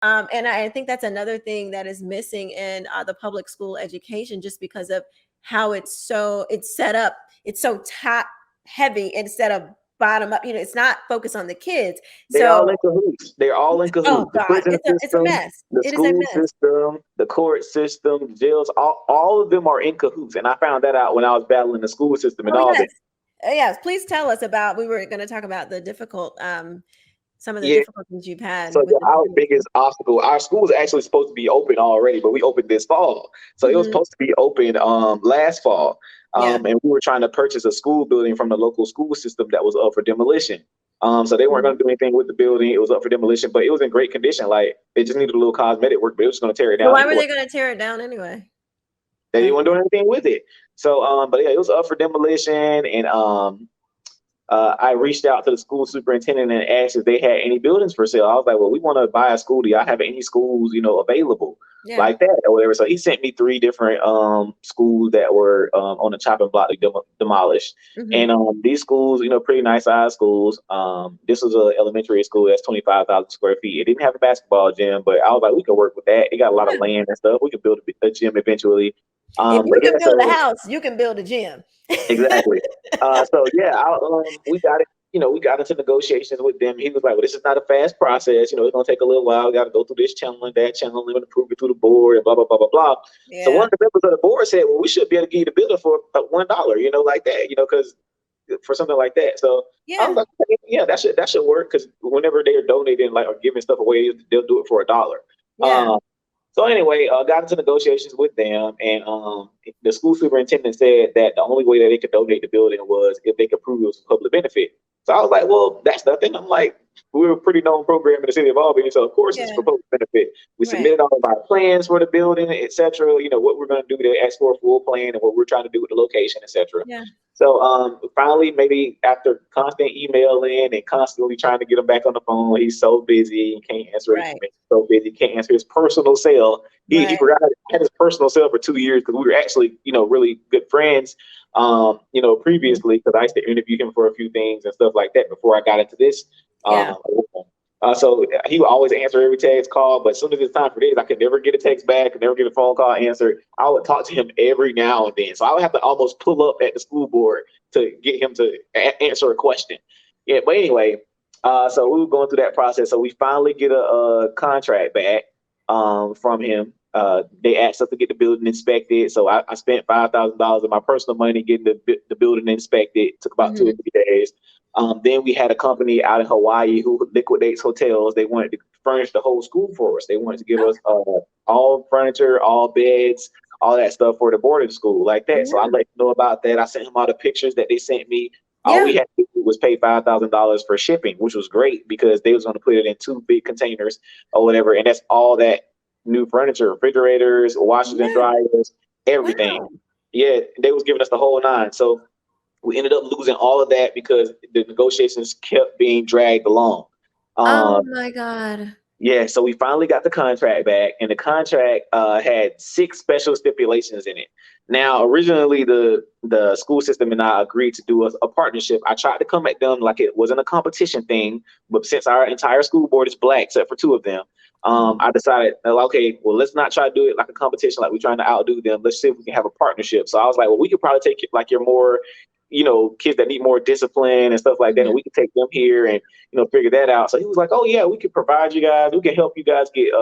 And I think that's another thing that is missing in the public school education, just because of how it's set up. It's so top heavy instead of bottom up. It's not focused on the kids. They all in So, cahoots. They're all in oh cahoots. The God, prison it's a system, mess. the It is a school mess. system, the court system, jails, all of them are in cahoots. And I found that out when I was battling the school system and Oh all yes, that. yes. Please tell us about. We were going to talk about the difficult, some of the Yeah. difficulties you've had So with the our business. biggest obstacle, our school was actually supposed to be open already, but we opened this fall. So it was Hmm. supposed to be open last fall. Yeah. And we were trying to purchase a school building from the local school system that was up for demolition. So they weren't going Mhm. to do anything with the building. It was up for demolition, but it was in great condition. Like it just needed a little cosmetic work, but it was going to tear it So down why were anyway. they going to tear it down anyway? They Like, weren't doing anything with it. So, but yeah, it was up for demolition, and I reached out to the school superintendent and asked if they had any buildings for sale. I was like, well, we want to buy a school. Do y'all have any schools, available yeah. like that or whatever? So he sent me three different schools that were on the chopping block to demolish. Hmm. And these schools, pretty nice size schools. This was an elementary school that's 25,000 square feet. It didn't have a basketball gym, but I was like, we could work with that. It got a lot of Yeah. land and stuff. We could build a gym eventually. If But you yeah, can build a so house, you can build a gym. exactly. So yeah, we got it. We got into negotiations with them. He was like, "Well, this is not a fast process. It's gonna take a little while. We got to go through this channel and that channel and approve it through the board and blah blah blah blah blah." So one Yeah. of the members of the board said, "Well, we should be able to give you the building for $1, like that, because for something like that." So I was Yeah. like, "Okay, yeah, that should work because whenever they're donating like or giving stuff away, they'll do it for $1." Yeah. So anyway, got into negotiations with them, and the school superintendent said that the only way that they could donate the building was if they could prove it was a public benefit. So I was like, well, that's nothing. I'm like, we're a pretty known program in the city of Albany, so of course it's Yeah. for public benefit. We Right. submitted all of our plans for the building, etc. What we're going to do to ask for a full plan and what we're trying to do with the location, etc. Yeah. So finally, maybe after constant emailing and constantly trying to get him back on the phone, he's so busy, he can't answer his Right. email, so busy, he can't answer his personal cell. He Right. forgot I had his personal cell for 2 years because we were actually, really good friends, previously because I used to interview him for a few things and stuff like that before I got into this. Yeah. So he would always answer every text call, but as soon as it's time for this, I could never get a text back, could never get a phone call answered. I would talk to him every now and then. So I would have to almost pull up at the school board to get him to answer a question. Yeah, but anyway, so we were going through that process. So we finally get a contract back from him. They asked us to get the building inspected. So I spent $5,000 of my personal money getting the building inspected. It took about two or Hmm. 3 days. Then we had a company out in Hawaii who liquidates hotels. They wanted to furnish the whole school for us. They wanted to give us Okay. all furniture, all beds, all that stuff for the boarding school like that. So I Yeah. let him know about that. I sent him all the pictures that they sent me. All we Yeah. had to do was pay $5,000 for shipping, which was great because they was going to put it in two big containers or whatever. And that's all that new furniture, refrigerators, washers and Yeah. dryers, everything. Wow. Yeah, they was giving us the whole nine. So we ended up losing all of that because the negotiations kept being dragged along. Oh Um, my God. yeah, so we finally got the contract back, and the contract had six special stipulations in it. Now, originally, the school system and I agreed to do a partnership. I tried to come at them like it wasn't a competition thing, but since our entire school board is black, except for two of them, Mhm. I decided, okay, well, let's not try to do it like a competition, like we're trying to outdo them. Let's see if we can have a partnership. So I was like, well, we could probably take it like your more, kids that need more discipline and stuff like that, and Mhm. we could take them here and figure that out. So he was like, oh yeah, we can provide you guys, we can help you guys get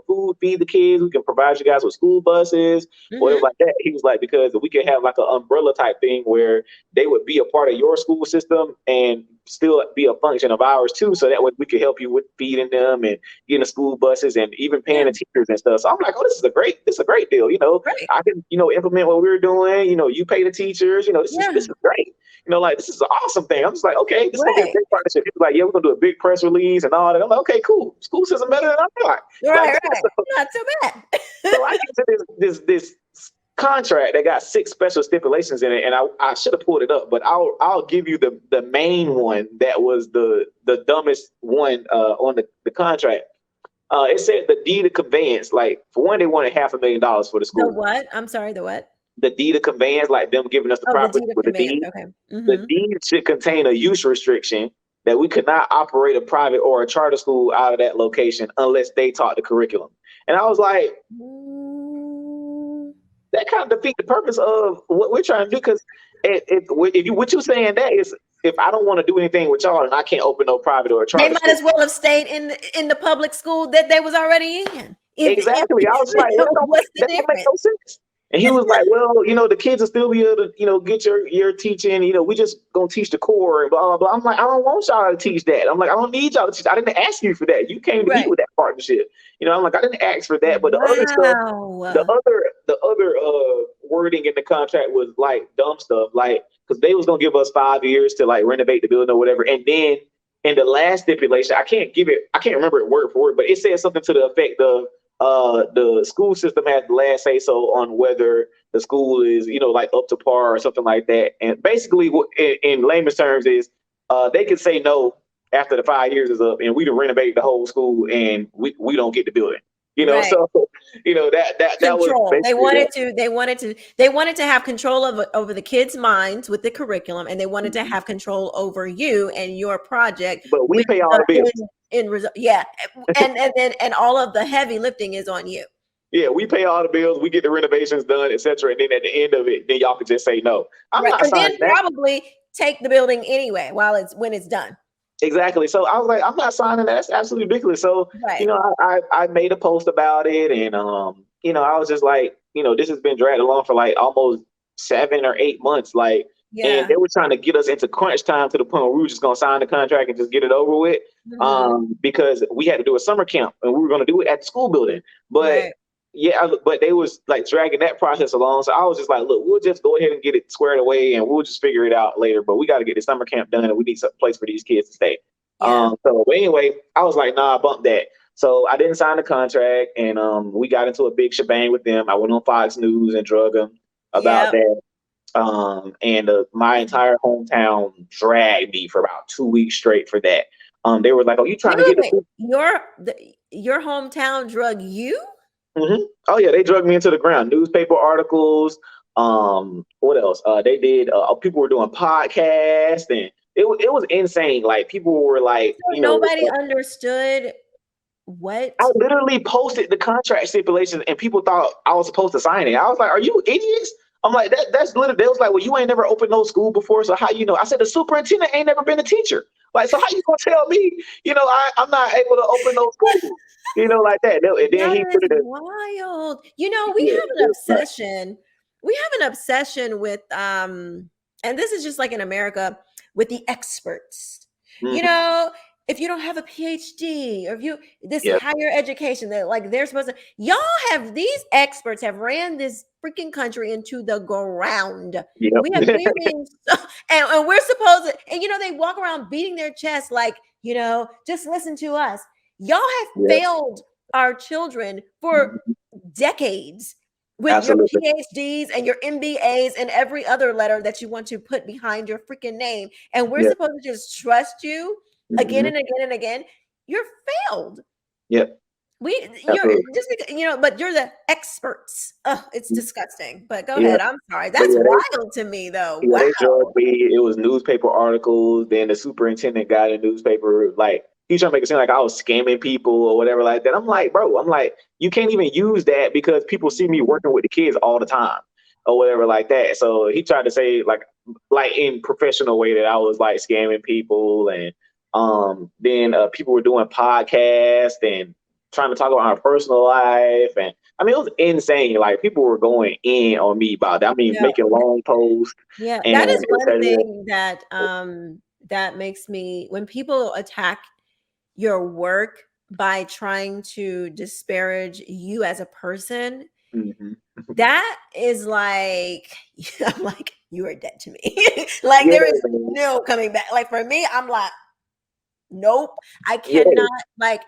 food, feed the kids, we can provide you guys with school buses, whatever Mhm. like that. He was like, because we could have like an umbrella type thing where they would be a part of your school system and still be a function of ours too. So that way we could help you with feeding them and getting the school buses and even paying Yeah. the teachers and stuff. So I'm like, oh, this is a great deal. Right. I can, implement what we're doing. You pay the teachers, this Yeah. is great. Like this is an awesome thing. I'm just like, okay, this is gonna be a Right. great partnership. He was like, yeah, we're gonna do a big press release and all that. I'm like, okay, cool. School system better than I thought. Like Right. that. Right. Not too bad. So I get to this contract that got six special stipulations in it, and I should have pulled it up, but I'll give you the main one that was the dumbest one on the contract. It said the deed of conveyance. Like for one, they wanted $500,000 for the The school. what? I'm sorry. The what? The deed of conveyance, like them giving us the Oh, the property deed of with the conveyance. deed. Okay. The Mhm. deed should contain a use restriction, that we could not operate a private or a charter school out of that location unless they taught the curriculum. And I was like, Mm. that kind of defeat the purpose of what we're trying to do. Because if you what you're saying that is, if I don't want to do anything with y'all, and I can't open no private or a They charter might school. as well have stayed in the public school that they was already in. Exactly. I was like, well, What's the that don't make no difference? sense. And he was like, well, the kids will still be able to, get your teaching. We just gonna teach the core and blah blah blah. I'm like, I don't want y'all to teach that. I'm like, I don't need y'all to teach. I didn't ask you for that. You came to me Right. with that partnership. I'm like, I didn't ask for that. But the other stuff, the Wow. other wording in the contract was like dumb stuff, like because they was gonna give us 5 years to like renovate the building or whatever, and then in the last stipulation, I can't remember it word for word, but it said something to the effect of the school system has the last say so on whether the school is like up to par or something like that. And basically, in layman's terms, is they can say no after the 5 years is up, and we to renovate the whole school, and we don't get the building. Right. So that was Control. They basically wanted that. to. They wanted to have control over the kids' minds with the curriculum, and they wanted to Mhm. have control over you and your project But we with pay all the the bills. in result. Yeah, and all of the heavy lifting is on you. Yeah, we pay all the bills, we get the renovations done, etc. And then at the end of it, then y'all can just say no. I'm Right, not and then signing that. probably take the building anyway when it's done. Exactly. So I was like, I'm not signing that. That's absolutely ridiculous. So, Right. I made a post about it, and I was just like, this has been dragged along for like almost 7 or 8 months. Like, and Yeah. they were trying to get us into crunch time to the point where we were just gonna sign the contract and just get it over with. Hmm. Because we had to do a summer camp and we were gonna do it at the school building. But Right. yeah, but they was like dragging that process along. So I was just like, look, we'll just go ahead and get it squared away and we'll just figure it out later. But we got to get the summer camp done and we need some place for these kids to stay. Yeah. But anyway, I was like, nah, bump that. So I didn't sign the contract, and we got into a big shebang with them. I went on Fox News and drug them about Yeah. that. And my entire hometown dragged me for about 2 weeks straight for that. They were like, "Oh, you trying to Wait, get wait, the?" your hometown drug you? Mhm. Oh yeah, they drug me into the ground. Newspaper articles. What else? They did. People were doing podcasts, and it was insane. Like people were like, So nobody understood I what? literally posted the contract stipulations, and people thought I was supposed to sign it. I was like, "Are you idiots?" I'm like, That's literally." They was like, "Well, you ain't never opened no school before, so how you know?" I said, "The superintendent ain't never been a teacher. Like, so how you gonna tell me? I'm not able to open no school. Like that." And then That he is put it. wild. We Yeah, have it an was nuts. obsession. We have an obsession with and this is just like in America with the experts. You Mhm. know, if you don't have a PhD or if you this Yeah, higher education that like they're supposed to y'all have these experts have ran this freaking country into the ground. yep, We're being and we're supposed to and they walk around beating their chest like, just listen to us. Y'all have yep. failed our children for Mhm. decades with your Absolutely. PhDs and your MBAs and every other letter that you want to put behind your freaking name. And we're Yep. supposed to just trust you again Mhm. and again and again. You're failed. Yep. You're Absolutely. just because, but you're the experts. Oh, it's disgusting. But go Yeah, ahead. I'm sorry. but That's wild to me, though. yeah, Wow. they drugged me. It was newspaper articles. Then the superintendent got a newspaper. Like he was trying to make it seem like I was scamming people or whatever like that. I'm like, bro, you can't even use that because people see me working with the kids all the time or whatever like that. So he tried to say like in professional way that I was like scamming people, and then people were doing podcasts and trying to talk about my personal life, and I mean, it was insane. Like people were going in on me about that. I mean, Yeah. making long posts Yeah. and That is one etc. thing that makes me when people attack your work by trying to disparage you as a person, Mhm. that is like I'm like, you are dead to me. Like Yeah, there is man. no coming back. Like for me, I'm like, nope. I Yeah, cannot like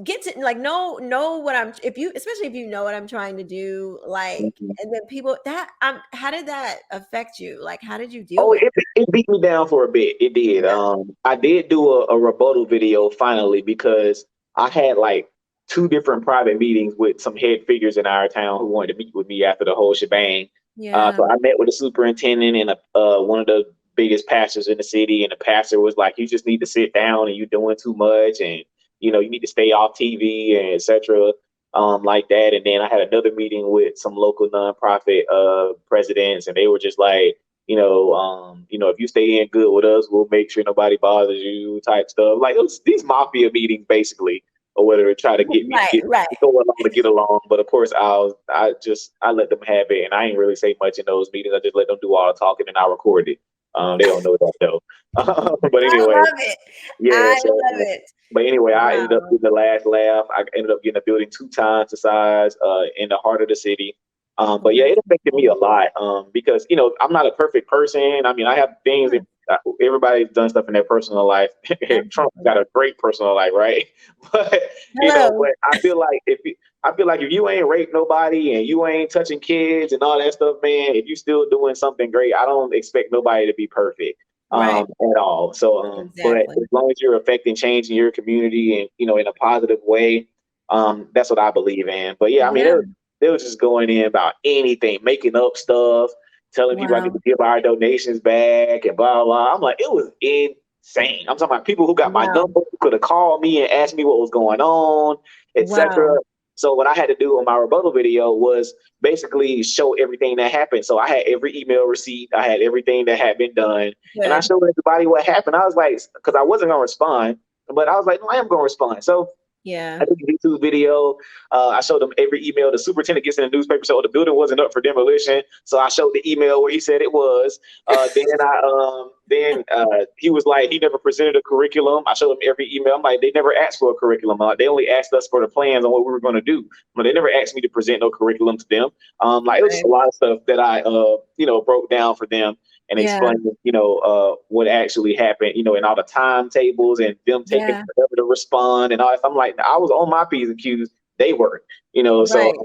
get to like know what I'm if you especially if you know what I'm trying to do, like mhm. and then people that how did that affect you? Like how did you deal Oh, with it beat me down for a bit. It did. yeah. I did do a rebuttal video finally because I had like two different private meetings with some head figures in our town who wanted to meet with me after the whole shebang. Yeah. So I met with the superintendent and one of the biggest pastors in the city, and the pastor was like, "You just need to sit down, and you're doing too much, and you need to stay off TV and etc." Like that. And then I had another meeting with some local nonprofit presidents, and they were just like, if you stay in good with us, we'll make sure nobody bothers you, type stuff. Like it was these mafia meetings, basically, or whatever, try to get me to Right, right. go along to get along. But of course, I let them have it, and I ain't really say much in those meetings. I just let them do all the talking, and I record it. They don't know that though. But I anyway, love it. yeah. I So, love it. but anyway, I ended up Wow. getting the last laugh. I ended up getting a building 2 times the size in the heart of the city. But yeah, it affected me a Wonderful. lot because I'm not a perfect person. I mean, I have things that Sure. everybody's done stuff in their personal life. Trump Absolutely. got a great personal life, right? But Hello. but I feel like if you ain't raped nobody and you ain't touching kids and all that stuff, man, if you still doing something great, I don't expect nobody to be perfect Right. at all. So, but Exactly. as long as you're affecting change in your community and in a positive way, that's what I believe in. But yeah, I mean, Yeah. they was just going in about anything, making up stuff, telling people I need Wow. to give our donations back and blah blah. I'm like, it was insane. I'm talking about people who got my Wow. number, who could have called me and asked me what was going on, etc. Wow. So what I had to do on my rebuttal video was basically show everything that happened. So I had every email receipt, I had everything that had been done, and I Good. showed everybody what happened. I was like, because I wasn't gonna respond, but I was like, no, I am gonna respond. So Yeah. I did a YouTube video. I showed them every email the superintendent gets in the newspaper. So the building wasn't up for demolition. So I showed the email where he said it was. Then he was like, he never presented a curriculum. I showed him every email. I'm like, they never asked for a curriculum. They only asked us for the plans on what we were going to do. But they never asked me to present no curriculum to them. Like it was just a Right. lot of stuff that I broke down for them and Yeah. explain, what actually happened, and all the timetables and them taking Yeah. forever to respond and all that. I'm like, I was on my P's and Q's, they weren't. So, Right.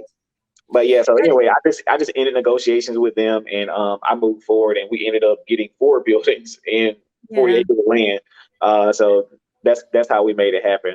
but yeah, so anyway, I just ended negotiations with them and I moved forward and we ended up getting 4 buildings and 40 Yeah. acres of land. So that's how we made it happen.